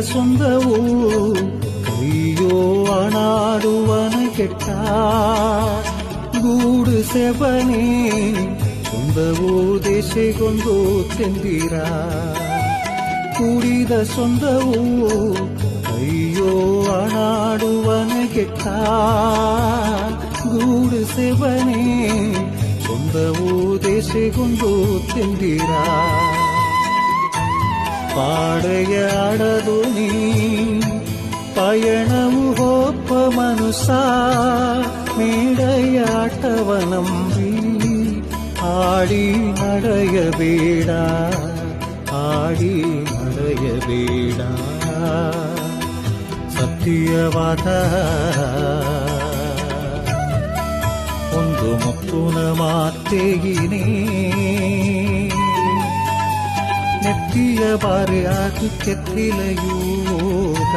ಸೊಂದವು ಕೈಯೋ ಅಣಾಡುವನ ಕೆಟ್ಟ ಗೂಡು ಸೆಬನೆ ಸೊಂದವು ದೇಶಗೊಂದು ತೆಂದಿರ ಕೂಡಿದ ಸೊಂದವು ಕೈಯೋ ಅಣಾಡುವನ ಕೆಟ್ಟ ಗೂಡು ಸೆಬನೆ ಸೊಂದವು ದೇಶಗೊಂದು ತೆಂದಿರ ಪಾಡೆಯಾಡದು ನೀ ಪಯಣವು ಹೋಪ ಮನುಸ ಮೇಡೆಯಾಟವನಂಬಿ ಆಡಿ ನಡೆಯಬೇಡ ಆಡಿ ನಡೆಯಬೇಡ ಸತ್ಯವಾದ ಒಂದು ಮುತ್ತುನ ಮಾತೆಗಿನೇ ನೆತ್ತಿಯ ಬಾರಿ ಆಗಿ ಕೆತ್ತಿಲೆಯೂಗ